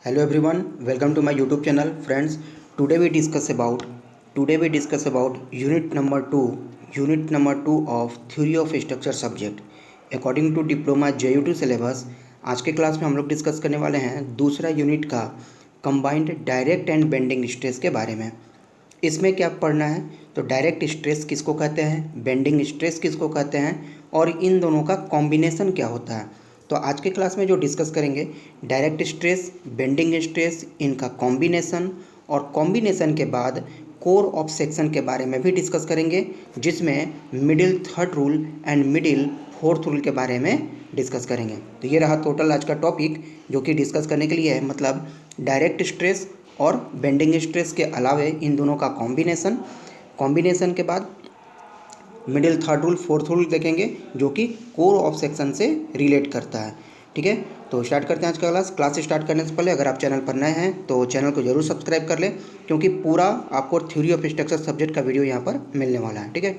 Hello everyone, welcome to my YouTube channel. Friends, today we discuss about unit number 2 of theory of structure subject according to diploma JU2 syllabus. आज के class में हम लोग discuss करने वाले हैं दूसरा यूनिट का combined direct and bending stress के बारे में। इसमें क्या पढ़ना है तो डायरेक्ट स्ट्रेस किसको कहते हैं, बेंडिंग स्ट्रेस किसको कहते हैं और इन दोनों का कॉम्बिनेशन क्या होता है। तो आज के क्लास में जो डिस्कस करेंगे डायरेक्ट स्ट्रेस, बेंडिंग स्ट्रेस, इनका कॉम्बिनेशन और कॉम्बिनेशन के बाद कोर ऑफ सेक्शन के बारे में भी डिस्कस करेंगे, जिसमें middle third rule and middle fourth rule के बारे में डिस्कस करेंगे। तो ये रहा टोटल आज का टॉपिक जो कि डिस्कस करने के लिए है, मतलब डायरेक्ट स्ट्रेस और बेंडिंग स्ट्रेस के अलावे इन दोनों का कॉम्बिनेशन के बाद middle third rule fourth rule देखेंगे जो कि कोर ऑफ सेक्शन से रिलेट करता है। ठीक है, तो स्टार्ट करते हैं आज का क्लास स्टार्ट करने से पहले अगर आप चैनल पर नए हैं तो चैनल को जरूर सब्सक्राइब कर लें, क्योंकि पूरा आपको थ्योरी ऑफ स्ट्रक्चर सब्जेक्ट का वीडियो यहाँ पर मिलने वाला है। ठीक है,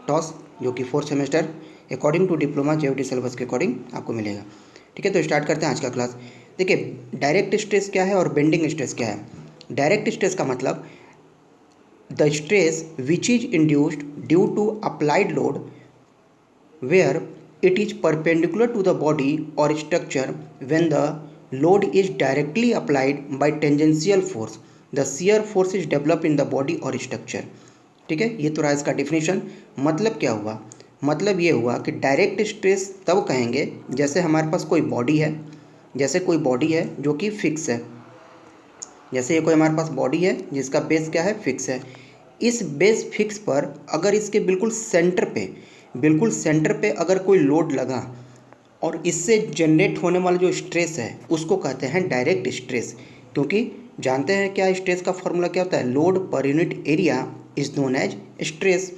टॉस जो कि fourth semester according to diploma JUT syllabus के अकॉर्डिंग आपको मिलेगा। ठीक है, तो स्टार्ट करते हैं आज का क्लास। देखिए, डायरेक्ट स्ट्रेस क्या है और बेंडिंग स्ट्रेस क्या है। डायरेक्ट स्ट्रेस का मतलब the stress which is induced due to applied load where it is perpendicular to the body or structure when the load is directly applied by tangential force, the shear force is developed in the body or structure। ठीक है, ये तो रहा इसका definition. मतलब क्या हुआ, मतलब ये हुआ कि डायरेक्ट स्ट्रेस तब कहेंगे जैसे हमारे पास कोई बॉडी है, जो कि फिक्स है। जैसे ये कोई हमारे पास बॉडी है जिसका बेस क्या है, फिक्स है। इस बेस फिक्स पर अगर इसके बिल्कुल सेंटर पे अगर कोई लोड लगा और इससे जनरेट होने वाला जो स्ट्रेस है उसको कहते हैं डायरेक्ट स्ट्रेस। क्योंकि जानते हैं क्या स्ट्रेस का फॉर्मूला क्या होता है, लोड पर unit area is known as stress.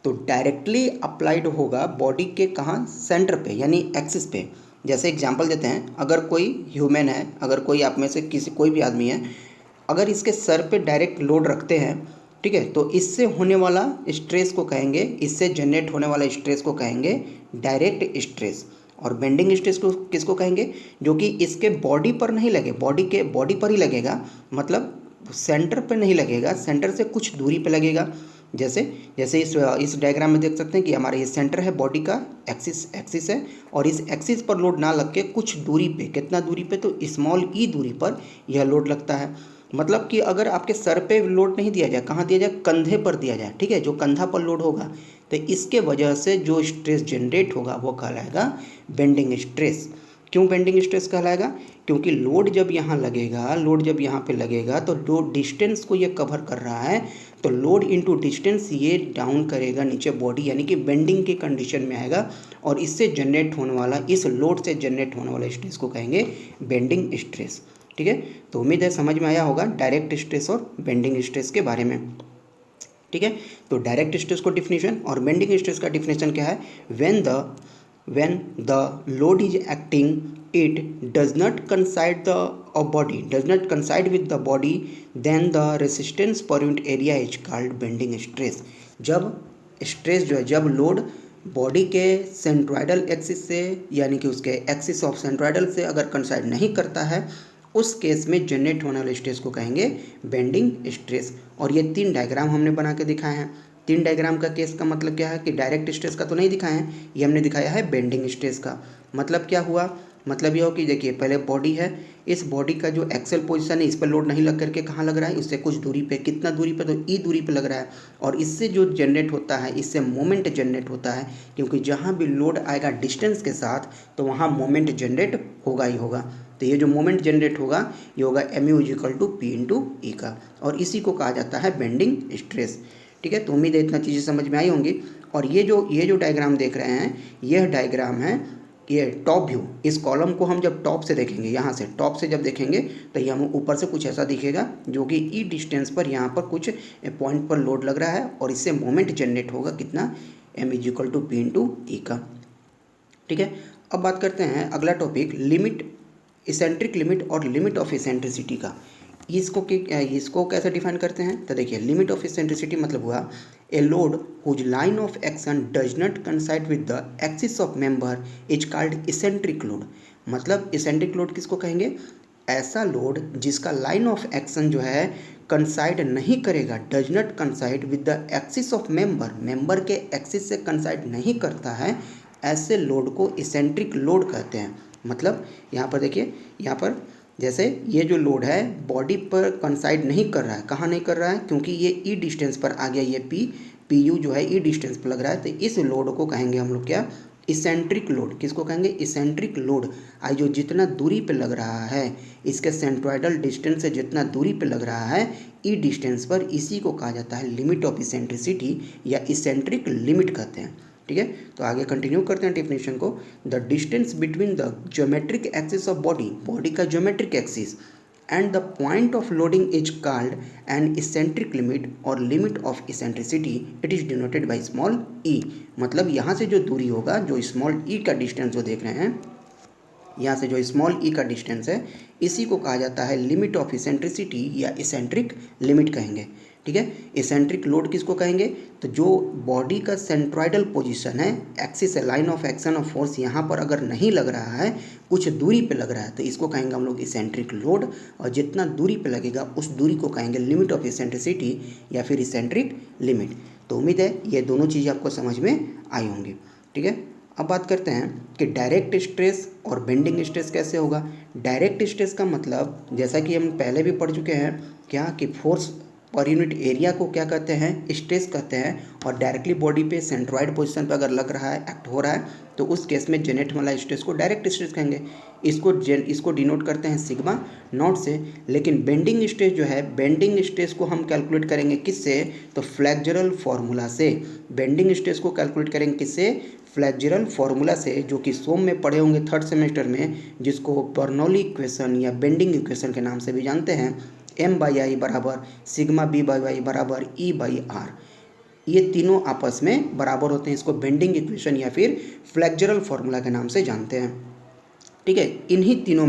तो डायरेक्टली अप्लाइड होगा बॉडी के कहाँ, सेंटर पे यानी एक्सिस पे। जैसे एग्जांपल देते हैं, अगर कोई ह्यूमन है, अगर कोई आप में से कोई भी आदमी है, अगर इसके सर पे डायरेक्ट लोड रखते हैं, ठीक है, तो इससे होने वाला स्ट्रेस को कहेंगे, इससे जनरेट होने वाला स्ट्रेस को कहेंगे डायरेक्ट स्ट्रेस। और बेंडिंग स्ट्रेस को किसको कहेंगे, जो कि इसके बॉडी पर नहीं लगे, बॉडी पर ही लगेगा, मतलब सेंटर पे नहीं लगेगा, सेंटर से कुछ दूरी पे लगेगा। जैसे इस डायग्राम में देख सकते हैं कि हमारा ये सेंटर है, बॉडी का एक्सिस है, और इस एक्सिस पर लोड ना लग के कुछ दूरी पे, कितना दूरी पे, तो स्मॉल ई दूरी पर यह लोड लगता है। मतलब कि अगर आपके सर पे लोड नहीं दिया जाए, कहाँ दिया जाए, कंधे पर दिया जाए। ठीक है, जो कंधा पर लोड होगा तो इसके वजह से जो स्ट्रेस जनरेट होगा वो कहलाएगा बेंडिंग स्ट्रेस। क्यों बेंडिंग स्ट्रेस कहलाएगा, क्योंकि लोड जब यहाँ पे लगेगा तो जो डिस्टेंस को ये कवर कर रहा है, तो लोड इनटू डिस्टेंस ये डाउन करेगा नीचे बॉडी, यानी कि बेंडिंग की कंडीशन में आएगा, और इससे जनरेट होने वाला, इस लोड से जनरेट होने वाला स्ट्रेस को कहेंगे बेंडिंग स्ट्रेस। ठीक है, तो उम्मीद है समझ में आया होगा डायरेक्ट स्ट्रेस और बेंडिंग स्ट्रेस के बारे में। ठीक है, तो डायरेक्ट स्ट्रेस को डिफिनेशन और बेंडिंग स्ट्रेस का डिफिनेशन क्या है, when the load is acting, it does not coincide with the body, then the resistance per unit area is called bending stress। जब स्ट्रेस जो है, जब लोड बॉडी के सेंट्रोइडल एक्सिस से, यानी कि उसके एक्सिस ऑफ सेंट्रोइडल से अगर कंसाइड नहीं करता है, उस केस में जनरेट होने वाले स्ट्रेस को कहेंगे बेंडिंग स्ट्रेस। और ये 3 डायग्राम हमने बना के दिखाए हैं। 3 डायग्राम का केस का मतलब क्या है कि डायरेक्ट स्ट्रेस का तो नहीं दिखाए हैं, ये हमने दिखाया है बेंडिंग स्ट्रेस का। मतलब क्या हुआ, मतलब ये हो कि देखिए, पहले बॉडी है, इस बॉडी का जो एक्सेल पोजीशन है इस पर लोड नहीं लग करके कहाँ लग रहा है, इससे कुछ दूरी पे, कितना दूरी पे, तो ई दूरी पे लग रहा है, और इससे जो जनरेट होता है, इससे मोमेंट जनरेट होता है, क्योंकि जहाँ भी लोड आएगा डिस्टेंस के साथ तो वहाँ मोमेंट जनरेट होगा ही होगा। तो ये जो मोमेंट जनरेट होगा ये होगा mu = P × E का, और इसी को कहा जाता है बेंडिंग स्ट्रेस। ठीक है, तो उम्मीद है इतना चीज़ें समझ में आई होंगी। और ये जो डायग्राम देख रहे हैं, यह डायग्राम है, ये टॉप व्यू। इस कॉलम को हम जब टॉप से देखेंगे, यहाँ से टॉप से जब देखेंगे तो ये हमें ऊपर से कुछ ऐसा दिखेगा, जो कि ई डिस्टेंस पर यहाँ पर कुछ पॉइंट पर लोड लग रहा है, और इससे मोमेंट जनरेट होगा कितना, mu = P × E का। ठीक है, अब बात करते हैं अगला टॉपिक, इसेंट्रिक लिमिट और लिमिट ऑफ इसेंट्रिसिटी का। इसको कैसे डिफाइन करते हैं, तो देखिए, लिमिट ऑफ इसेंट्रिसिटी मतलब हुआ a load whose line of action does not coincide with the axis of member is called eccentric load. मतलब इसेंट्रिक लोड किसको कहेंगे, ऐसा लोड जिसका लाइन ऑफ एक्शन जो है कंसाइड नहीं करेगा, does not coincide with the axis of member के एक्सिस से कंसाइड नहीं करता है, ऐसे लोड को इसेंट्रिक लोड कहते हैं। मतलब यहाँ पर देखिए, यहाँ पर जैसे ये जो लोड है बॉडी पर कंसाइड नहीं कर रहा है, कहाँ नहीं कर रहा है, क्योंकि ये ई डिस्टेंस पर आ गया, ये पी यू जो है ई डिस्टेंस पर लग रहा है, तो इस लोड को कहेंगे हम लोग क्या, इसेंट्रिक लोड। किसको कहेंगे, इसेंट्रिक लोड। आई जो जितना दूरी पे लग रहा है, इसके सेंट्रोइडल डिस्टेंस से जितना दूरी पे लग रहा है ई डिस्टेंस पर, इसी को कहा जाता है लिमिट ऑफ इसेंट्रिसिटी या इसेंट्रिक लिमिट कहते हैं। ठीक है, तो आगे कंटिन्यू करते हैं डेफिनेशन को। The distance between the geometric axis of body का geometric axis and the point of loading is called an eccentric limit और limit of eccentricity, it is denoted by small E. मतलब यहाँ से जो दूरी होगा, जो स्मॉल ई का डिस्टेंस जो देख रहे हैं, यहाँ से जो स्मॉल ई का डिस्टेंस है, इसी को कहा जाता है लिमिट ऑफ इसेंट्रिसिटी या इसेंट्रिक लिमिट कहेंगे। ठीक है, इसेंट्रिक लोड किसको कहेंगे, तो जो बॉडी का सेंट्रोइडल पोजीशन है, एक्सिस है, line of action of force यहाँ पर अगर नहीं लग रहा है, कुछ दूरी पे लग रहा है, तो इसको कहेंगे हम लोग इसेंट्रिक लोड, और जितना दूरी पे लगेगा उस दूरी को कहेंगे लिमिट ऑफ इसेंट्रिसिटी या फिर इसेंट्रिक लिमिट। तो उम्मीद है ये दोनों चीज़ें आपको समझ में आई होंगी। ठीक है, अब बात करते हैं कि डायरेक्ट स्ट्रेस और बेंडिंग स्ट्रेस कैसे होगा। डायरेक्ट स्ट्रेस का मतलब, जैसा कि हम पहले भी पढ़ चुके हैं, क्या कि फोर्स पर यूनिट एरिया को क्या कहते हैं, स्ट्रेस कहते हैं, और डायरेक्टली बॉडी पे सेंट्रॉइड पोजीशन पे अगर लग रहा है, एक्ट हो रहा है, तो उस केस में जनरेट वाला स्ट्रेस को डायरेक्ट स्ट्रेस कहेंगे। इसको डिनोट करते हैं सिग्मा नॉट से। लेकिन बेंडिंग स्ट्रेस जो है, बेंडिंग स्ट्रेस को हम कैलकुलेट करेंगे किससे, तो फ्लेक्सुरल फार्मूला से। बेंडिंग स्ट्रेस को कैलकुलेट करेंगे किससे, फ्लेक्सुरल फार्मूला से, जो कि सोम में पढ़े होंगे थर्ड सेमेस्टर में, जिसको बर्नौली इक्वेशन या बेंडिंग इक्वेशन के नाम से भी जानते हैं। M/I बराबर सिग्मा B/Y बराबर E/R, ये तीनों आपस में बराबर होते हैं। इसको बेंडिंग इक्वेशन या फिर फ्लेक्सुरल फार्मूला के नाम से जानते हैं। ठीक है, इन्हीं तीनों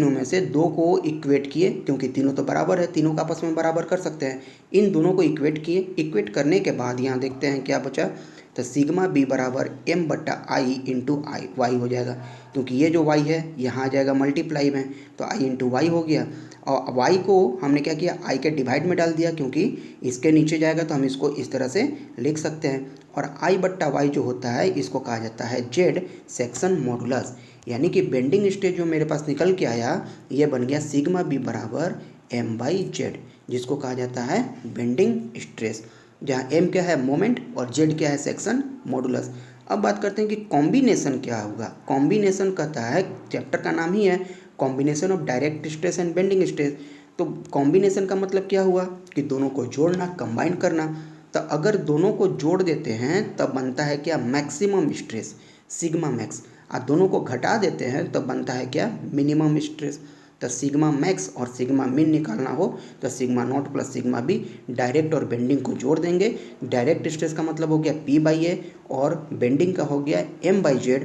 में से दो को इक्वेट किए, क्योंकि तीनों तो बराबर है, तीनों का आपस में बराबर कर सकते हैं। इन दोनों को इक्वेट किए, इक्वेट करने के बाद यहाँ देखते हैं क्या बचा, तो सिग्मा B बराबर M/I इंटू वाई हो जाएगा, क्योंकि ये जो y है यहाँ आ जाएगा मल्टीप्लाई में, तो I इंटू वाई हो गया। और y को हमने क्या किया, I के डिवाइड में डाल दिया, क्योंकि इसके नीचे जाएगा तो हम इसको इस तरह से लिख सकते हैं। और I/Y जो होता है, इसको कहा जाता है Z सेक्शन मॉडुलस। यानी कि बेंडिंग स्ट्रेस जो मेरे पास निकल के आया, ये बन गया सिग्मा B बराबर M/Z, जिसको कहा जाता है बेंडिंग स्ट्रेस, जहाँ M क्या है, मोमेंट, और Z क्या है, सेक्शन मॉडुलस। अब बात करते हैं कि कॉम्बिनेशन क्या होगा। कॉम्बिनेशन कहता है, चैप्टर का नाम ही है combination of direct stress and bending stress. तो कॉम्बिनेशन का मतलब क्या हुआ कि दोनों को जोड़ना, कंबाइन करना। तो अगर दोनों को जोड़ देते हैं तब बनता है क्या, मैक्सिमम स्ट्रेस, सिग्मा मैक्स। और दोनों को घटा देते हैं तब बनता है क्या, मिनिमम स्ट्रेस। तो सिग्मा मैक्स और सिग्मा मिन निकालना हो तो sigma naught plus sigma B, direct और बेंडिंग को जोड़ देंगे। डायरेक्ट स्ट्रेस का मतलब हो गया P/A और बेंडिंग का हो गया M/Z,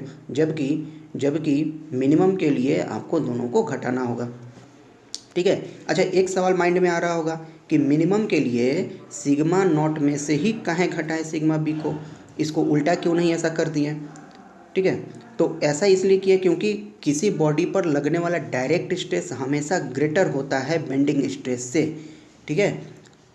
जबकि मिनिमम के लिए आपको दोनों को घटाना होगा। ठीक है, अच्छा एक सवाल माइंड में आ रहा होगा कि मिनिमम के लिए सिग्मा नॉट में से ही कहाँ घटाएं सिग्मा बी को, इसको उल्टा क्यों नहीं ऐसा कर दिए। ठीक है, तो ऐसा इसलिए किया क्योंकि किसी बॉडी पर लगने वाला डायरेक्ट स्ट्रेस हमेशा ग्रेटर होता है बेंडिंग स्ट्रेस से। ठीक है,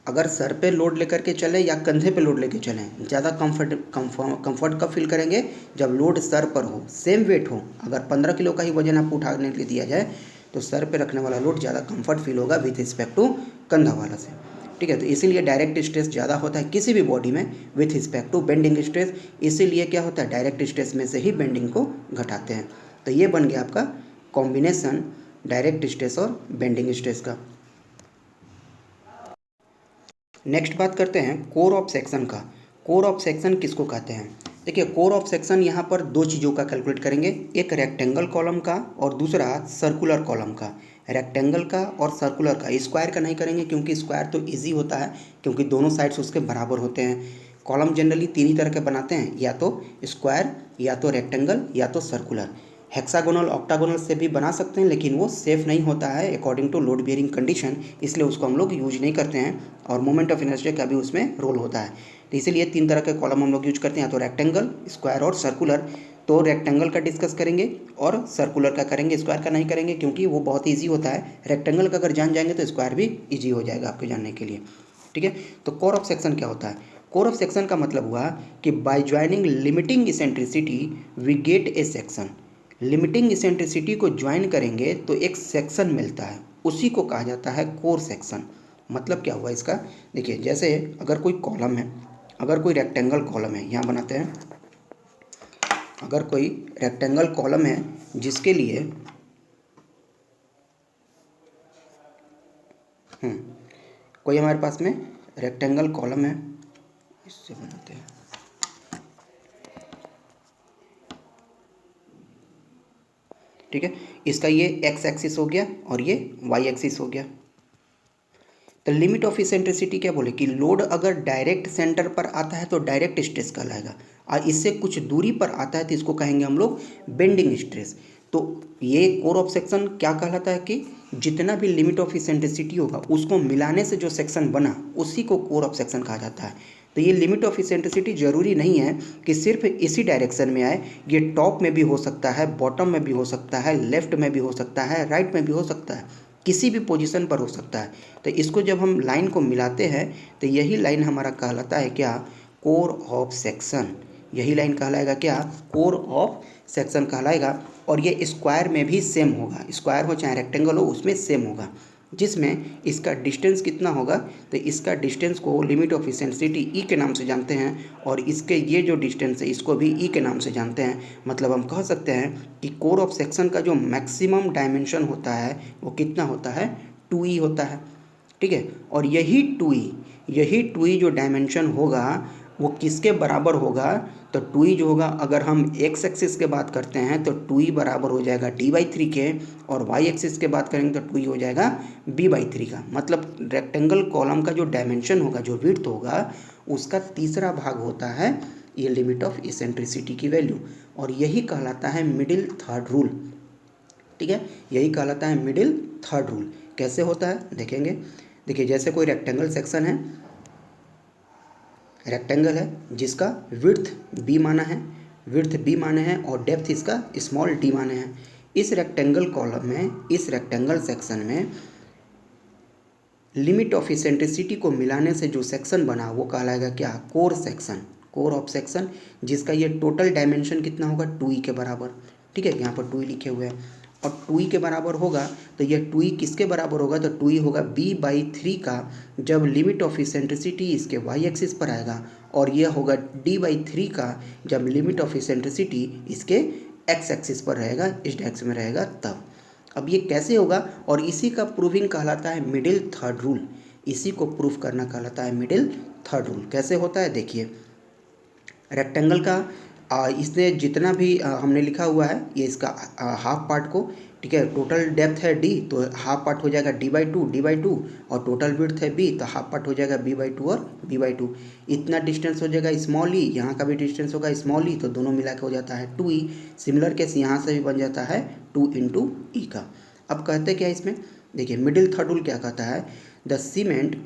अगर सर पे लोड लेकर के चलें या कंधे पे लोड लेकर चलें, ज़्यादा कंफर्ट कब फील करेंगे, जब लोड सर पर हो, सेम वेट हो। अगर 15 किलो का ही वजन आपको उठाने के लिए दिया जाए तो सर पे रखने वाला लोड ज़्यादा कंफर्ट फील होगा विथ रिस्पेक्ट टू कंधा वाला से। ठीक है, तो इसीलिए डायरेक्ट स्ट्रेस ज़्यादा होता है किसी भी बॉडी में with respect to bending stress. इसीलिए क्या होता है, डायरेक्ट स्ट्रेस में से ही बेंडिंग को घटाते हैं। तो ये बन गया आपका कॉम्बिनेशन डायरेक्ट स्ट्रेस और बेंडिंग स्ट्रेस का। नेक्स्ट बात करते हैं कोर ऑफ सेक्शन का। कोर ऑफ सेक्शन किसको कहते हैं। देखिए, कोर ऑफ सेक्शन यहाँ पर दो चीज़ों का कैलकुलेट करेंगे, एक रेक्टेंगल कॉलम का और दूसरा सर्कुलर कॉलम का। रेक्टेंगल का और सर्कुलर का, स्क्वायर का नहीं करेंगे क्योंकि स्क्वायर तो इजी होता है, क्योंकि दोनों साइड्स उसके बराबर होते हैं। कॉलम जनरली तीन ही तरह के बनाते हैं, या तो स्क्वायर, या तो रेक्टेंगल, या तो सर्कुलर। हेक्सागोनल, ऑक्टागोनल से भी बना सकते हैं, लेकिन वो सेफ़ नहीं होता है according to load bearing condition, इसलिए उसको हम लोग यूज नहीं करते हैं, और मोमेंट ऑफ इनर्शिया का भी उसमें रोल होता है। तो इसीलिए 3 तरह के कॉलम हम लोग यूज करते हैं, या तो रेक्टेंगल, स्क्वायर और सर्कुलर। तो रेक्टेंगल का डिस्कस करेंगे और सर्कुलर का करेंगे, स्क्वायर का नहीं करेंगे क्योंकि वो बहुत ईजी होता है। रेक्टेंगल का अगर जान जाएंगे तो स्क्वायर भी ईजी हो जाएगा आपके जानने के लिए, ठीक है। तो कोर ऑफ सेक्शन क्या होता है? कोर ऑफ सेक्शन का मतलब हुआ कि by joining limiting eccentricity we get a section. Limiting eccentricity को ज्वाइन करेंगे तो एक सेक्शन मिलता है, उसी को कहा जाता है कोर सेक्शन। मतलब क्या हुआ इसका? देखिए, जैसे अगर कोई कॉलम है, अगर कोई रेक्टेंगल कॉलम है, यहाँ बनाते हैं, अगर कोई रेक्टेंगल कॉलम है जिसके लिए कोई हमारे पास में रेक्टेंगल कॉलम है, इससे बनाते हैं, ठीक है। इसका ये एक्स एक्सिस हो गया और ये वाई एक्सिस हो गया। तो लिमिट ऑफ इसेंट्रिसिटी क्या बोले कि लोड अगर डायरेक्ट सेंटर पर आता है तो डायरेक्ट स्ट्रेस कहलाएगा, और इससे कुछ दूरी पर आता है तो इसको कहेंगे हम लोग बेंडिंग स्ट्रेस। तो ये कोर ऑफ सेक्शन क्या कहलाता है कि जितना भी लिमिट ऑफ इसेंट्रिसिटी होगा उसको मिलाने से जो सेक्शन बना उसी को कोर ऑफ सेक्शन कहा जाता है। तो ये लिमिट ऑफ इसेंट्रिसिटी जरूरी नहीं है कि सिर्फ इसी डायरेक्शन में आए, ये टॉप में भी हो सकता है, बॉटम में भी हो सकता है, लेफ्ट में भी हो सकता है, राइट में भी हो सकता है, किसी भी पोजीशन पर हो सकता है। तो इसको जब हम लाइन को मिलाते हैं तो यही लाइन हमारा कहलाता है क्या? Core of section. यही लाइन कहलाएगा क्या? कोर ऑफ सेक्शन कहलाएगा। और ये स्क्वायर में भी सेम होगा, स्क्वायर हो चाहे रेक्टेंगल हो उसमें सेम होगा, जिसमें इसका डिस्टेंस कितना होगा? तो इसका डिस्टेंस को लिमिट ऑफ इसेंट्रिसिटी ई के नाम से जानते हैं, और इसके ये जो डिस्टेंस है इसको भी ई के नाम से जानते हैं। मतलब हम कह सकते हैं कि कोर ऑफ सेक्शन का जो मैक्सिमम डायमेंशन होता है वो कितना होता है? 2e होता है, ठीक है। और यही 2e जो डायमेंशन होगा वो किसके बराबर होगा? तो 2e जो होगा, अगर हम एक्स एक्सिस के बात करते हैं तो 2e बराबर हो जाएगा d/3 के, और वाई एक्सिस के बात करेंगे तो 2e हो जाएगा b/3 का। मतलब रेक्टेंगल कॉलम का जो डायमेंशन होगा, जो विड्थ होगा, उसका तीसरा भाग होता है ये लिमिट ऑफ इसेंट्रिसिटी की वैल्यू, और यही कहलाता है मिडिल थर्ड रूल, ठीक है। यही कहलाता है मिडिल थर्ड रूल। कैसे होता है देखेंगे। देखिए, जैसे कोई रेक्टेंगल सेक्शन है, रेक्टेंगल है जिसका विड्थ b माना है, विड्थ b माने हैं, और डेप्थ इसका स्मॉल d माने हैं। इस रेक्टेंगल कॉलम में, इस रेक्टेंगल सेक्शन में लिमिट ऑफ इसेंट्रिसिटी को मिलाने से जो सेक्शन बना वो कहलाएगा क्या? Core section, core of section, जिसका ये टोटल डायमेंशन कितना होगा? 2e के बराबर, ठीक है। यहाँ पर 2e लिखे हुए हैं, और 2e के बराबर होगा तो ये 2e किसके बराबर होगा? तो 2e होगा b/3 का, जब लिमिट ऑफ इसेंट्रिसिटी इसके y एक्सिस पर आएगा, और यह होगा d/3 का जब लिमिट ऑफ इसेंट्रिसिटी इसके x एक्सिस पर रहेगा, इस डायरेक्शन में रहेगा तब। अब ये कैसे होगा? और इसी का प्रूविंग कहलाता है मिडिल थर्ड रूल। इसी को प्रूफ करना कहलाता है मिडिल थर्ड रूल। कैसे होता है देखिए, रेक्टेंगल का इसने जितना भी हमने लिखा हुआ है ये इसका हाफ पार्ट को, ठीक है। टोटल डेप्थ है d, तो हाफ पार्ट हो जाएगा d/2, और टोटल विड्थ है b, तो हाफ पार्ट हो जाएगा b/2 और b/2। इतना डिस्टेंस हो जाएगा स्मॉल e, यहाँ का भी डिस्टेंस होगा स्मॉल e, तो दोनों मिला के हो जाता है 2e। सिमिलर केस यहाँ से भी बन जाता है 2 × e का। अब कहते क्या इसमें, देखिए मिडिल थर्ड रूल क्या कहता है? The cement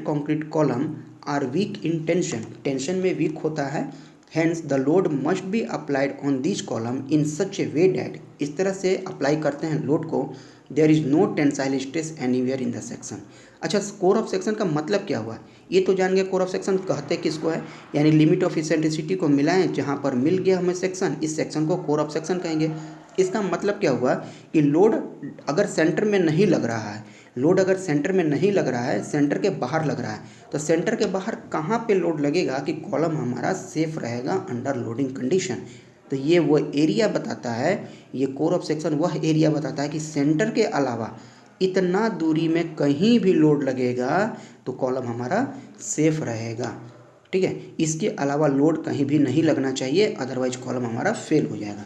concrete column are weak in tension, tension में वीक होता है। Hence the load must be applied on this column in such a way that, इस तरह से अप्लाई करते हैं लोड को, there is no tensile stress anywhere in the section. अच्छा, कोर ऑफ सेक्शन का मतलब क्या हुआ? ये तो जान गए कोर ऑफ सेक्शन कहते किसको है, यानी लिमिट ऑफ इसेंट्रिसिटी को मिलाएं, जहाँ पर मिल गया हमें सेक्शन, इस सेक्शन को कोर ऑफ सेक्शन कहेंगे। इसका मतलब क्या हुआ कि लोड अगर सेंटर में नहीं लग रहा है, लोड अगर सेंटर में नहीं लग रहा है, सेंटर के बाहर लग रहा है, तो सेंटर के बाहर कहाँ पे लोड लगेगा कि कॉलम हमारा सेफ रहेगा अंडर लोडिंग कंडीशन? तो ये वो एरिया बताता है, ये कोर ऑफ सेक्शन वह एरिया बताता है कि सेंटर के अलावा इतना दूरी में कहीं भी लोड लगेगा तो कॉलम हमारा सेफ रहेगा, ठीक है। इसके अलावा लोड कहीं भी नहीं लगना चाहिए, अदरवाइज कॉलम हमारा फेल हो जाएगा।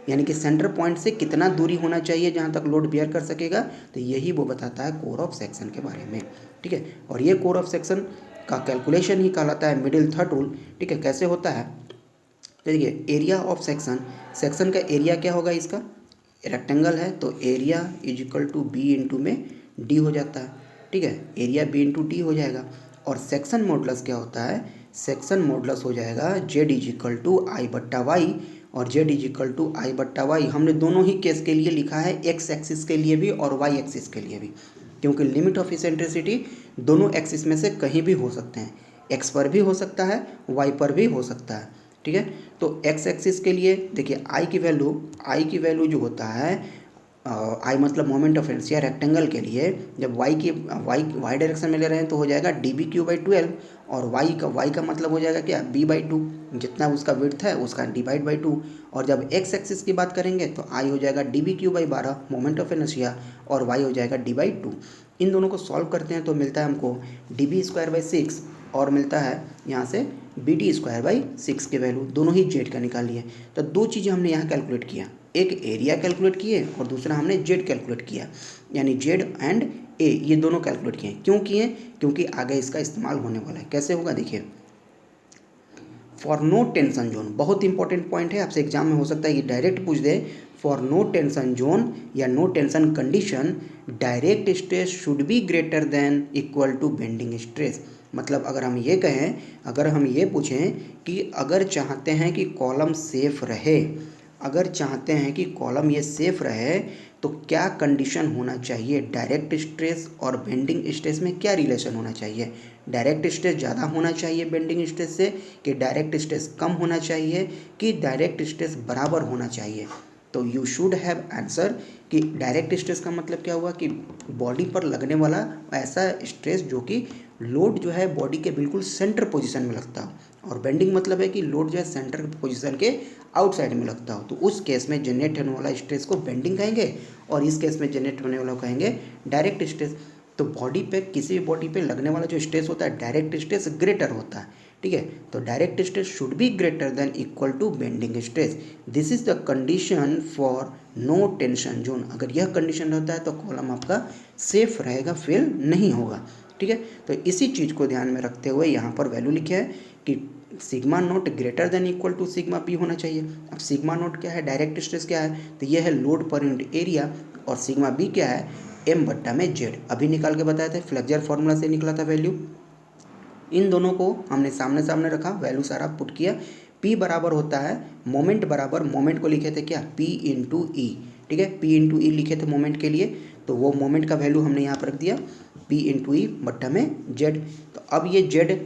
यानी कि सेंटर पॉइंट से कितना दूरी होना चाहिए जहाँ तक लोड बियर कर सकेगा, तो यही वो बताता है कोर ऑफ सेक्शन के बारे में, ठीक है। और ये कोर ऑफ सेक्शन का कैलकुलेशन ही कहलाता है मिडिल थर्ड रूल, ठीक है। कैसे होता है देखिए, एरिया ऑफ सेक्शन, सेक्शन का एरिया क्या होगा इसका? रेक्टेंगल है तो area is equal to B into में डी हो जाता है, ठीक है। एरिया बी इंटू डी हो जाएगा। और सेक्शन मॉडुलस क्या होता है, सेक्शन मॉडुलस हो जाएगा जेड इज इक्वल टू आई बट्टा वाई, और जेड इज इक्वल टू आई बट्टा वाई हमने दोनों ही केस के लिए लिखा है, एक्स एक्सिस के लिए भी और वाई एक्सिस के लिए भी, क्योंकि लिमिट ऑफ इसेंट्रिसिटी दोनों एक्सिस में से कहीं भी हो सकते हैं, एक्स पर भी हो सकता है, वाई पर भी हो सकता है, ठीक है। तो एक्स एक्सिस के लिए देखिए आई की वैल्यू जो होता है, आई मतलब मोमेंट ऑफ इनर्शिया रेक्टेंगल के लिए, जब वाई डायरेक्शन में ले रहे हैं तो हो जाएगा dB/12, और वाई का मतलब हो जाएगा क्या, b/2, जितना उसका विड्थ है उसका डिवाइड/2, और जब एक्स एक्सिस की बात करेंगे तो आई हो जाएगा dB/12 मोमेंट ऑफ इनर्शिया, और वाई हो जाएगा d/2। इन दोनों को सॉल्व करते हैं तो मिलता है हमको dB²/6, और मिलता है यहाँ से BD²/6 की वैल्यू, दोनों ही जेड का निकाली है। तो दो चीज़ें हमने यहाँ कैलकुलेट किया, एक एरिया कैलकुलेट किए और दूसरा हमने जेड कैलकुलेट किया, यानी जेड एंड ए ये दोनों कैलकुलेट किए। क्यों किए, क्योंकि आगे इसका इस्तेमाल होने वाला है। कैसे होगा देखिए, फॉर नो टेंशन जोन, बहुत इंपॉर्टेंट पॉइंट है, आपसे एग्जाम में हो सकता है कि डायरेक्ट पूछ दे, फॉर नो टेंशन जोन या no tension condition direct stress should be greater than equal to bending stress. मतलब अगर हम ये कहें, अगर हम ये पूछें कि अगर चाहते हैं कि कॉलम सेफ रहे, अगर चाहते हैं कि कॉलम ये सेफ रहे तो क्या कंडीशन होना चाहिए, डायरेक्ट स्ट्रेस और बेंडिंग स्ट्रेस में क्या रिलेशन होना चाहिए, डायरेक्ट स्ट्रेस ज़्यादा होना चाहिए बेंडिंग स्ट्रेस से, कि डायरेक्ट स्ट्रेस कम होना चाहिए, कि डायरेक्ट स्ट्रेस बराबर होना चाहिए। तो यू शुड हैव आंसर कि डायरेक्ट स्ट्रेस का मतलब क्या हुआ कि बॉडी पर लगने वाला ऐसा स्ट्रेस जो कि लोड जो है बॉडी के बिल्कुल सेंटर पोजीशन में लगता हो, और बेंडिंग मतलब है कि लोड जो है सेंटर पोजीशन के आउटसाइड में लगता हो। तो उस केस में जनरेट होने वाला स्ट्रेस को बेंडिंग कहेंगे, और इस केस में जनरेट होने वाला कहेंगे डायरेक्ट स्ट्रेस। तो बॉडी पे, किसी भी बॉडी पे लगने वाला जो स्ट्रेस होता है डायरेक्ट स्ट्रेस ग्रेटर होता है, ठीक है। तो direct stress should be greater than equal to bending stress, this is the condition for no tension zone. अगर यह कंडीशन रहता है तो कॉलम आपका सेफ रहेगा, फेल नहीं होगा, ठीक है। तो इसी चीज़ को ध्यान में रखते हुए यहाँ पर वैल्यू लिखे है कि sigma naught greater than equal to sigma P होना चाहिए। अब सिग्मा नोट क्या है, डायरेक्ट स्ट्रेस क्या है, तो ये है लोड पर यूनिट एरिया, और सिग्मा बी क्या है, एम बट्टा में जेड, अभी निकाल के बताए थे, फ्लेक्जर फॉर्मूला से निकला था वैल्यू। इन दोनों को हमने सामने सामने रखा, वैल्यू सारा पुट किया। P बराबर होता है मोमेंट बराबर, मोमेंट को लिखे थे क्या, P इंटू ई, ठीक है, P इंटू ई लिखे थे मोमेंट के लिए, तो वो मोमेंट का वैल्यू हमने यहाँ पर रख दिया P इंटू ई बट्टा में जेड। तो अब ये जेड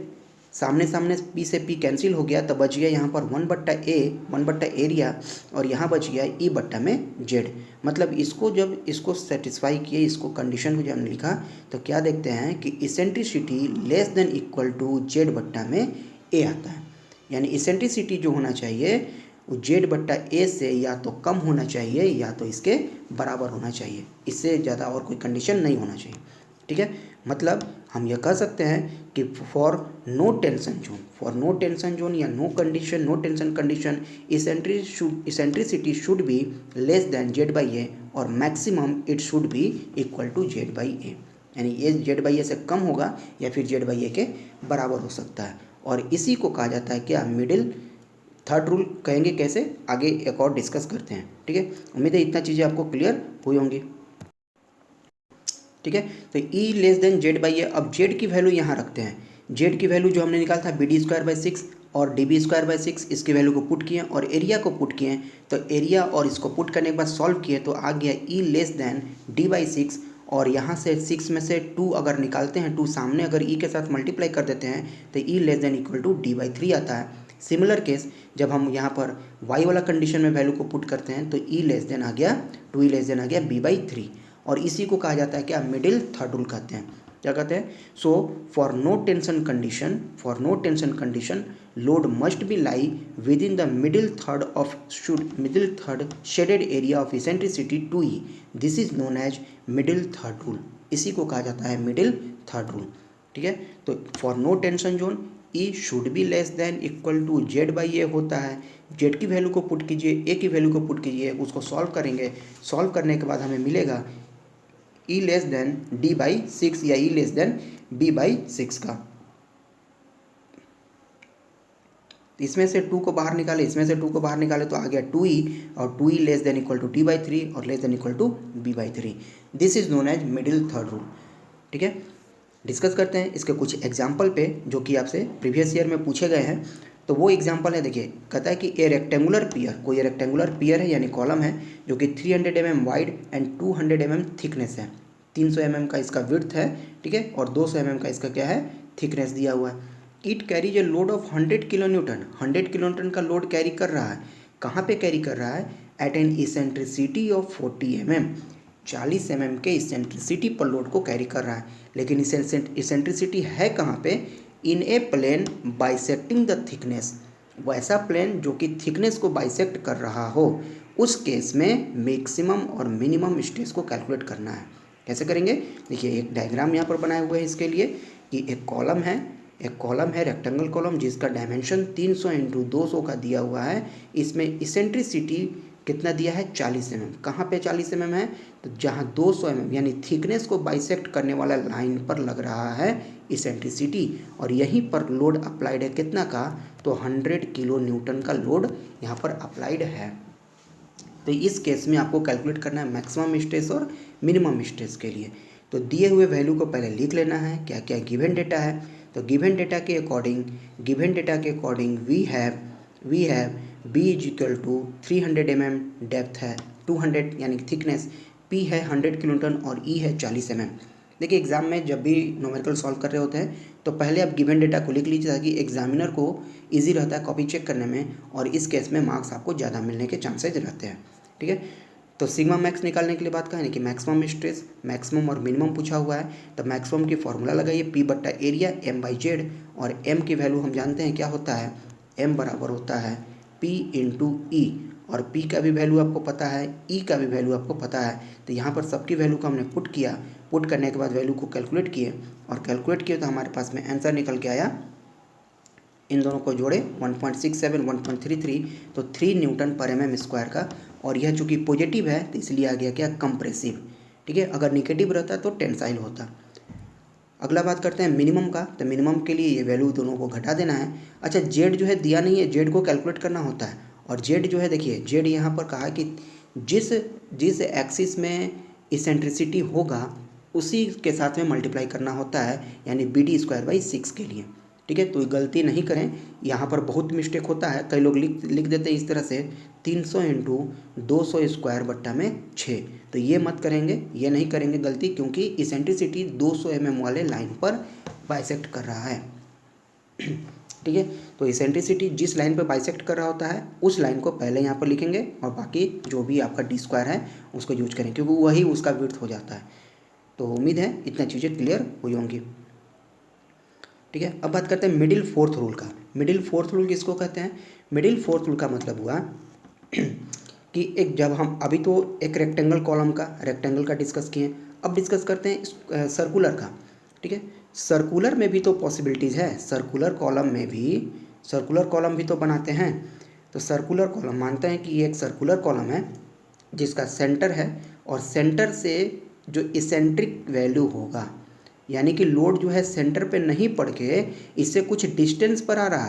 सामने सामने P से P कैंसिल हो गया, तो बच गया यहाँ पर 1/A एरिया, और यहाँ बच गया E बट्टा में जेड। मतलब इसको जब इसको सेटिस्फाई किए, इसको कंडीशन को जब हमने लिखा तो क्या देखते हैं कि eccentricity less than equal to Z बट्टा में ए आता है, यानी इसेंट्रिसिटी जो होना चाहिए वो जेड बट्टा ए से या तो कम होना चाहिए या तो इसके बराबर होना चाहिए, इससे ज़्यादा और कोई कंडीशन नहीं होना चाहिए, ठीक है। मतलब हम यह कह सकते हैं कि फॉर नो टेंशन जोन या no tension condition eccentricity should be less than Z by A, और maximum it should be equal to Z by A, यानी ये जेड बाई ए से कम होगा या फिर जेड बाई ए के बराबर हो सकता है। और इसी को कहा जाता है क्या, मिडिल थर्ड रूल कहेंगे। कैसे, आगे एक और डिस्कस करते हैं, ठीक है। उम्मीद है इतना चीज़ें आपको क्लियर हुई होंगी, ठीक है। तो E less than Z by A, अब जेड की वैल्यू यहाँ रखते हैं, जेड की वैल्यू जो हमने निकाला था BD²/6 और DB²/6, इसकी वैल्यू को पुट किए और एरिया को पुट किए, तो एरिया और इसको पुट करने के बाद सॉल्व किए तो आ गया E लेस देन D/6, और यहाँ से 6 में से 2 अगर निकालते हैं, 2 सामने अगर E के साथ मल्टीप्लाई कर देते हैं तो E less than equal to D/3 आता है। सिमिलर केस जब हम यहाँ पर y वाला कंडीशन में वैल्यू को पुट करते हैं तो E लेस देन आ गया, 2E लेस देन आ गया B/3, और इसी को कहा जाता है क्या, मिडिल थर्ड रूल कहते हैं। क्या कहते हैं, so for no tension condition load must be lie within the middle third shaded area of eccentricity 2E, this is known as middle third rule, इसी को कहा जाता है मिडिल थर्ड रूल, ठीक है। तो for no tension zone E should be less than equal to Z by A होता है। जेड की वैल्यू को पुट कीजिए, ए की वैल्यू को पुट कीजिए, उसको सॉल्व करेंगे, सॉल्व करने के बाद हमें मिलेगा E लेस देन D/6 या E लेस देन B/6 का। इसमें से 2 को बाहर निकाले, इसमें से 2 को बाहर निकाले तो आ गया 2E, और 2E less than equal to D/3 और less than equal to B/3, this is known as middle third rule, ठीक है। डिस्कस करते हैं इसके कुछ एग्जाम्पल पे जो कि आपसे प्रीवियस ईयर में पूछे गए हैं। तो वो एग्जाम्पल है, देखिए कहता है कि ए रेक्टेंगुलर पियर, कोई रेक्टेंगुलर पियर है यानी कॉलम है जो कि 300 mm wide and 200 mm thickness है। 300 mm का इसका विड्थ है, ठीक है, और 200 mm का इसका क्या है, थिकनेस दिया हुआ है। It carries a load of 100 kilo newton, 100 kilo newton का लोड कैरी कर रहा है। कहाँ पे कैरी कर रहा है? At an eccentricity of 40 mm, 40 mm के इसेंट्रिसिटी पर लोड को कैरी कर रहा है। लेकिन इसेंट्रिसिटी है कहाँ पे? In a plane bisecting the thickness, वैसा प्लेन जो कि थिकनेस को बाइसेक्ट कर रहा हो, उस केस में मैक्सिमम और मिनिमम स्ट्रेस को कैलकुलेट करना है। कैसे करेंगे? देखिए एक डायग्राम यहाँ पर बनाया हुआ है इसके लिए कि एक कॉलम है रेक्टेंगल कॉलम जिसका डायमेंशन 300 × 200 का दिया हुआ है। इसमें इसेंट्रिसिटी कितना दिया है? 40 mm। कहाँ पे 40 mm है? तो जहाँ 200 mm यानी थिकनेस को बाइसेक्ट करने वाला लाइन पर लग रहा है इसेंट्रिसिटी, और यहीं पर लोड अप्लाइड है कितना का? तो 100 किलो न्यूटन का लोड यहाँ पर अप्लाइड है। तो इस केस में आपको कैलकुलेट करना है मैक्सिमम स्ट्रेस और मिनिमम स्ट्रेस के लिए। तो दिए हुए वैल्यू को पहले लिख लेना है, क्या क्या गिवन डेटा है। तो गिवन डेटा के according we have b = 300 mm depth है, 200 यानी थिकनेस, p है 100 किलो न्यूटन और e है 40 mm। देखिए एग्जाम में जब भी न्यूमेरिकल सॉल्व कर रहे होते हैं तो पहले आप गिवन डेटा को लिख लीजिए ताकि एग्जामिनर को इजी रहता है कॉपी चेक करने में, और इस केस में मार्क्स आपको ज़्यादा मिलने के चांसेज रहते हैं, ठीक है। तो सिग्मा मैक्स निकालने के लिए बात करें कि मैक्सिमम स्ट्रेस, मैक्सिमम और मिनिमम पूछा हुआ है। तो मैक्सिमम की फॉर्मूला लगाइए P/एरिया m/z, और m की वैल्यू हम जानते हैं क्या होता है, m बराबर होता है P × E, और P का भी वैल्यू आपको पता है, E का भी वैल्यू आपको पता है। तो यहाँ पर सबकी वैल्यू को हमने पुट किया, पुट करने के बाद वैल्यू को कैलकुलेट किए, और कैलकुलेट किए तो हमारे पास में आंसर निकल के आया, इन दोनों को जोड़े 1.67 1.33, तो 3 N/mm² का। और यह चूँकि पॉजिटिव है तो इसलिए आ गया क्या, कंप्रेसिव, ठीक है। अगर निगेटिव रहता तो टेंसाइल होता। अगला बात करते हैं मिनिमम का। तो मिनिमम के लिए ये वैल्यू दोनों को घटा देना है। अच्छा जेड जो है दिया नहीं है, जेड को कैलकुलेट करना होता है, और जेड जो है देखिए जेड यहाँ पर कहा कि जिस एक्सिस में इसेंट्रिसिटी होगा उसी के साथ में मल्टीप्लाई करना होता है, यानी BD²/6 के लिए, ठीक है। तो गलती नहीं करें, यहाँ पर बहुत मिस्टेक होता है, कई लोग लिख देते हैं इस तरह से 300 × 200² 6। तो ये मत करेंगे, ये नहीं करेंगे गलती, क्योंकि इसेंट्रिसिटी 200 mm वाले लाइन पर बाइसेक्ट कर रहा है, ठीक है। तो इसेंट्रिसिटी जिस लाइन पर बाइसेक्ट कर रहा होता है उस लाइन को पहले यहाँ पर लिखेंगे, और बाकी जो भी आपका D² है उसको यूज करें, क्योंकि वही उसका विड्थ हो जाता है। तो उम्मीद है इतना चीज़ें क्लियर हुई होंगी, ठीक है। अब बात करते हैं मिडिल फोर्थ रूल का। मिडिल फोर्थ रूल किसको कहते हैं? मिडिल फोर्थ रूल का मतलब हुआ कि एक जब हम अभी तो एक रेक्टेंगल कॉलम का, रेक्टेंगल का डिस्कस किए, अब डिस्कस करते हैं सर्कुलर का, ठीक है। सर्कुलर में भी तो पॉसिबिलिटीज़ है, सर्कुलर कॉलम भी तो बनाते हैं। तो सर्कुलर कॉलम मानते हैं कि ये एक सर्कुलर कॉलम है जिसका सेंटर है, और सेंटर से जो इसेंट्रिक वैल्यू होगा, यानी कि लोड जो है सेंटर पे नहीं पड़ के इससे कुछ डिस्टेंस पर आ रहा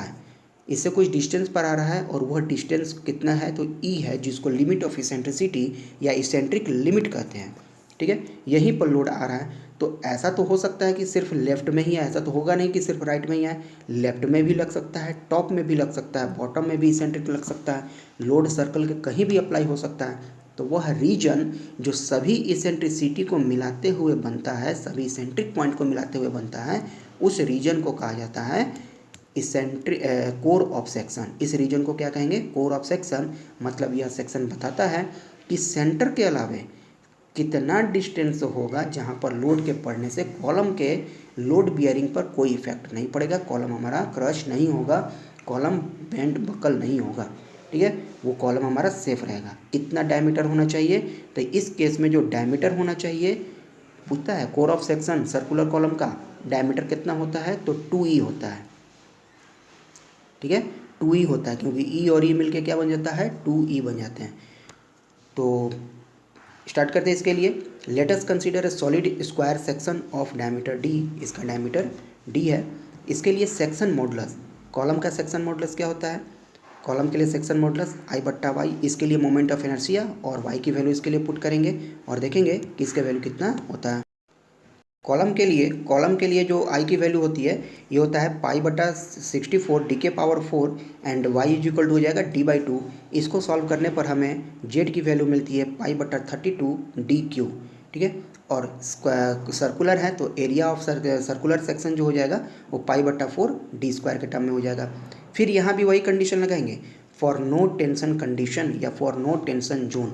है, और वह डिस्टेंस कितना है, तो E है, जिसको लिमिट ऑफ इसेंट्रिसिटी या इसेंट्रिक लिमिट कहते हैं, ठीक है। यहीं पर लोड आ रहा है। तो ऐसा तो हो सकता है कि सिर्फ लेफ्ट में ही है, ऐसा तो होगा नहीं कि सिर्फ राइट में ही है, लेफ्ट में भी लग सकता है, टॉप में भी लग सकता है, बॉटम में भी इसेंट्रिक लग सकता है, लोड सर्कल के कहीं भी अप्लाई हो सकता है। तो वह रीजन जो सभी इसेंट्रिसिटी को मिलाते हुए बनता है, सभी इसेंट्रिक पॉइंट को मिलाते हुए बनता है, उस रीजन को कहा जाता है कोर ऑफ सेक्शन। इस रीजन को क्या कहेंगे? Core of section. मतलब यह सेक्शन बताता है कि सेंटर के अलावे कितना डिस्टेंस होगा जहाँ पर लोड के पड़ने से कॉलम के लोड बियरिंग पर कोई इफेक्ट नहीं पड़ेगा, कॉलम हमारा क्रश नहीं होगा, कॉलम बेंड बकल नहीं होगा, ठीक है। वो कॉलम हमारा सेफ रहेगा। कितना डायमीटर होना चाहिए? तो इस केस में जो डायमीटर होना चाहिए पूछता है core of section circular column का डायमीटर कितना होता है, तो 2E होता है, ठीक है। 2E होता है, क्योंकि E और E मिलके क्या बन जाता है, 2E बन जाते हैं। तो स्टार्ट करते हैं इसके लिए। Let us consider a solid square section of diameter D। इसका डायमीटर D है। इसके लिए सेक्शन मॉडुलस, कॉलम का सेक्शन मॉडुलस क्या होता है? कॉलम के लिए सेक्शन मॉडुलस I/Y। इसके लिए मोमेंट ऑफ इनर्शिया और Y की वैल्यू इसके लिए पुट करेंगे और देखेंगे कि इसका वैल्यू कितना होता है। कॉलम के लिए जो आई की वैल्यू होती है ये होता है π/64 डी के power 4 and Y is equal to हो जाएगा d/2। इसको सॉल्व करने पर हमें जेड की वैल्यू मिलती है π/32 डी क्यू। ठीक है, और सर्कुलर है तो एरिया ऑफ सर्कुलर सेक्शन जो हो जाएगा वो π/4 डी स्क्वायर के टर्म में हो जाएगा। फिर यहाँ भी वही कंडीशन लगाएंगे, फॉर नो टेंशन कंडीशन या फॉर नो टेंशन जोन।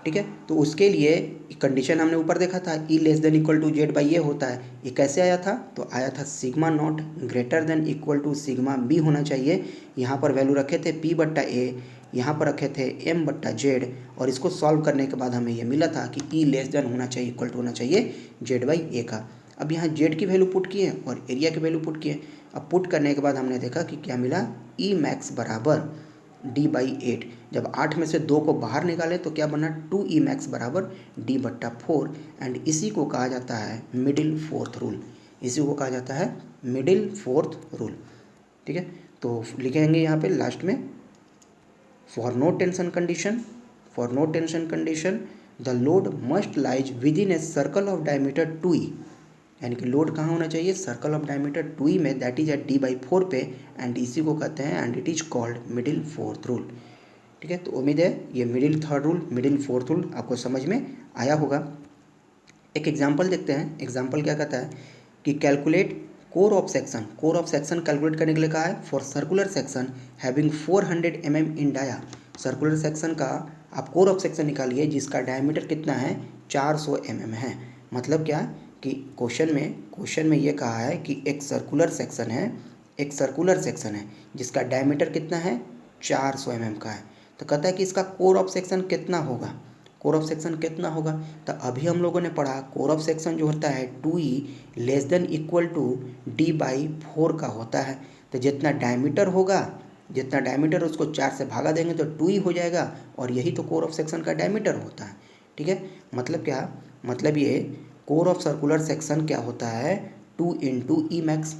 ठीक है, तो उसके लिए कंडीशन हमने ऊपर देखा था E less than equal to Z by A होता है। ये कैसे आया था? तो आया था sigma not greater than equal to sigma B होना चाहिए। यहाँ पर वैल्यू रखे थे p/a, यहाँ पर रखे थे m/z, और इसको सॉल्व करने के बाद हमें ये मिला था कि ई लेस देन होना चाहिए, इक्वल टू होना चाहिए जेड बाई ए का। अब यहाँ जेड की वैल्यू पुट किए और एरिया की वैल्यू पुट किए। अब पुट करने के बाद हमने देखा कि क्या मिला, ई मैक्स बराबर d/8। जब 8 में से 2 को बाहर निकाले तो क्या बना, 2e मैक्स बराबर d/4। एंड इसी को कहा जाता है मिडिल फोर्थ रूल, इसी को कहा जाता है मिडिल फोर्थ रूल। ठीक है, तो लिखेंगे यहाँ पे लास्ट में, for no tension condition the load must lies within a circle of diameter 2e, यानी कि लोड कहाँ होना चाहिए, सर्कल ऑफ डायमीटर 2e में, दैट इज एट d/4 पे, एंड इसी को कहते हैं and it is called middle fourth rule. ठीक है, तो उम्मीद है ये middle third rule, middle fourth rule आपको समझ में आया होगा। एक एग्जांपल देखते हैं। एग्जांपल क्या कहता है कि calculate core of section calculate करने के लिए कहा है for circular section having 400 mm in dia. Circular section का आप कोर ऑफ सेक्शन निकालिए जिसका डायमीटर कितना है, 400 mm है। मतलब क्या कि क्वेश्चन में ये कहा है कि एक सर्कुलर सेक्शन है जिसका डायमीटर कितना है, 400 mm का है। तो कहता है कि इसका कोर ऑफ सेक्शन कितना होगा, तो अभी हम लोगों ने पढ़ा कोर ऑफ सेक्शन जो होता है 2e less than equal to d/4 का होता है। तो जितना डायमीटर उसको 4 से भागा देंगे तो 2e हो जाएगा, और यही तो कोर ऑफ सेक्शन का डायमीटर होता है। ठीक है, मतलब क्या, मतलब ये कोर ऑफ सर्कुलर सेक्शन क्या होता है, 2 इंटू ई मैक्स,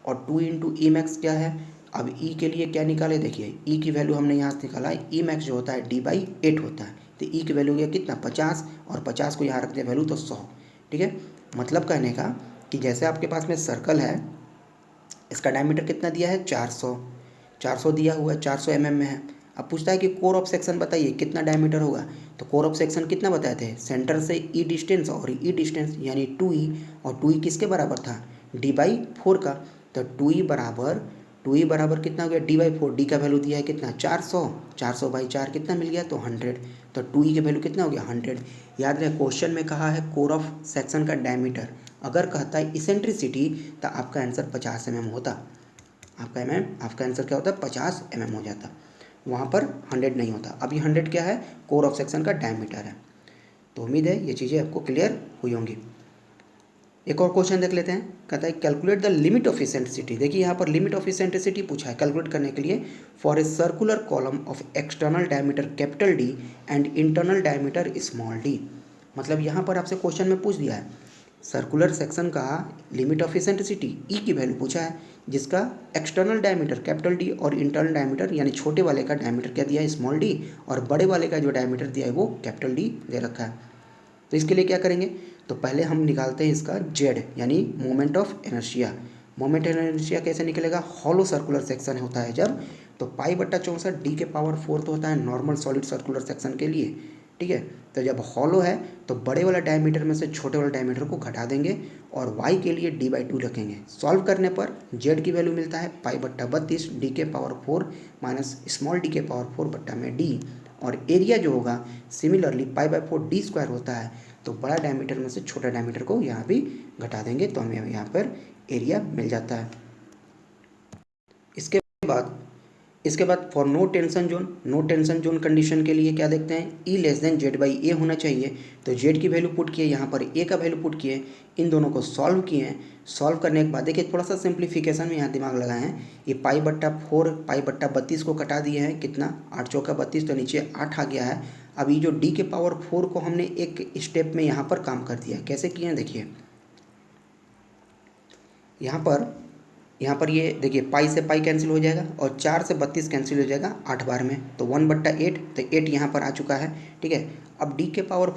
और 2 इंटू ई मैक्स क्या है। अब ई के लिए क्या निकाले, देखिए ई की वैल्यू हमने यहाँ से निकाला, ई मैक्स जो होता है d/8 होता है। तो ई की वैल्यू गया कितना, 50, और 50 को यहाँ रख दिया वैल्यू तो 100। ठीक है, मतलब कहने का कि जैसे आपके पास में सर्कल है, इसका डायमीटर कितना दिया है, 400 दिया हुआ है, 400 mm में है। अब पूछता है कि कोर ऑफ सेक्शन बताइए कितना डायमीटर होगा। तो कोर ऑफ सेक्शन कितना बताए थे, सेंटर से ई डिस्टेंस और ई डिस्टेंस यानी 2e, और 2e किसके बराबर था, d/4 का। तो 2e बराबर कितना हो गया, d/4। डी का वैल्यू दिया है कितना, 400/4 कितना मिल गया, तो 100। तो 2e का वैल्यू कितना हो गया, 100। याद रहे क्वेश्चन में कहा है कोर ऑफ सेक्शन का डायमीटर, अगर कहता है इसेंट्रिसिटी तो आपका आंसर 50 mm होता। आपका आंसर क्या होता है, 50 mm हो जाता, वहाँ पर 100 नहीं होता। अभी 100 क्या है, कोर ऑफ सेक्शन का डायमीटर है। तो उम्मीद है ये चीज़ें आपको क्लियर हुई होंगी। एक और क्वेश्चन देख लेते हैं। कहता है calculate the limit of eccentricity. देखिए यहाँ पर लिमिट ऑफ इसेंट्रिसिटी पूछा है कैलकुलेट करने के लिए, for a circular column of external diameter capital D and internal diameter small D. मतलब यहाँ पर आपसे क्वेश्चन में पूछ दिया है सर्कुलर सेक्शन का लिमिट ऑफ इसेंट्रिसिटी ई की वैल्यू पूछा है, जिसका एक्सटर्नल डायमीटर कैपिटल डी और इंटरनल डायमीटर यानी छोटे वाले का डायमीटर क्या दिया है, स्मॉल डी, और बड़े वाले का जो डायमीटर दिया है वो कैपिटल डी दे रखा है। तो इसके लिए क्या करेंगे, तो पहले हम निकालते हैं इसका जेड यानी moment of inertia. Moment of inertia कैसे निकलेगा, हॉलो सर्कुलर सेक्शन होता है जब, तो π/64 डी के पावर 4 होता है नॉर्मल सॉलिड सर्कुलर सेक्शन के लिए। ठीक है, तो जब हॉलो है तो बड़े वाला डायमीटर में से छोटे वाला डायमीटर को घटा देंगे और y के लिए d/2 रखेंगे। सॉल्व करने पर z की वैल्यू मिलता है π/32 डी के पावर 4 माइनस स्मॉल डी के पावर 4 बट्टा में d, और एरिया जो होगा सिमिलरली π/4 डी स्क्वायर होता है, तो बड़ा डायमीटर में से छोटा डायमीटर को यहाँ भी घटा देंगे तो हमें यहाँ पर एरिया मिल जाता है। इसके बाद for no tension zone condition के लिए क्या देखते हैं, ई लेस देन z/a होना चाहिए। तो z की वैल्यू पुट किए, यहाँ पर a का वैल्यू पुट किए, इन दोनों को सॉल्व किए। सॉल्व करने के बाद देखिए थोड़ा सा सिंप्लीफिकेशन में यहाँ दिमाग लगाए हैं। ये π/4 π/32 को कटा दिए हैं, कितना 8 चौका 32, तो नीचे 8 आ गया है। अब ये जो d के पावर 4 को हमने एक स्टेप में यहाँ पर काम कर दिया है। कैसे किए हैं देखिए, यहाँ पर ये देखिए पाई से पाई कैंसिल हो जाएगा और 4 से 32 कैंसिल हो जाएगा 8 बार में, तो 1/8, तो 8 यहाँ पर आ चुका है। ठीक है, अब डी के पावर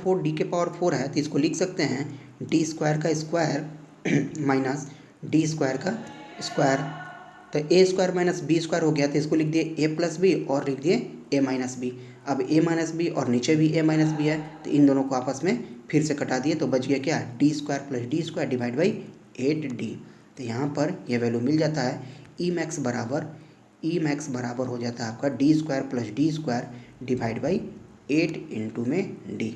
4 है तो इसको लिख सकते हैं डी स्क्वायर का स्क्वायर माइनस डी स्क्वायर का स्क्वायर, तो ए स्क्वायर माइनस बी स्क्वायर हो गया, तो इसको लिख दिए ए प्लस बी और लिख दिए ए माइनस बी। अब ए माइनस बी और नीचे भी ए माइनस बी है, तो इन दोनों को आपस में फिर से कटा दिए, तो बच गया क्या, D square plus D square divide by 8d। तो यहाँ पर यह वैल्यू मिल जाता है ई मैक्स बराबर हो जाता है आपका D square plus D square divide by 8 into में डी।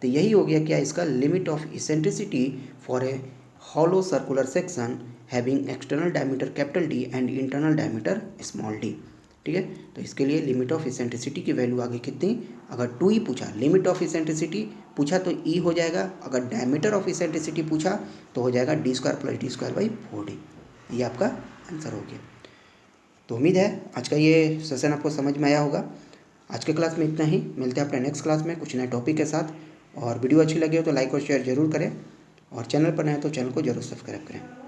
तो यही हो गया क्या, इसका limit of eccentricity for a hollow circular section having external diameter capital D and internal diameter small D. ठीक है, तो इसके लिए लिमिट ऑफ इसेंट्रिसिटी की वैल्यू आगे कितनी, अगर 2 ही पूछा, लिमिट ऑफ इसेंट्रिसिटी पूछा तो ई हो जाएगा, अगर डायमीटर ऑफ इसेंट्रिसिटी पूछा तो हो जाएगा D square plus D square by 4d। ये आपका आंसर हो गया। तो उम्मीद है आज का ये सेशन आपको समझ में आया होगा। आज के क्लास में इतना ही, मिलते हैं अपने नेक्स्ट क्लास में कुछ नए टॉपिक के साथ। और वीडियो अच्छी लगी हो तो लाइक और शेयर जरूर करें, और चैनल पर नए तो चैनल को जरूर सब्सक्राइब करें।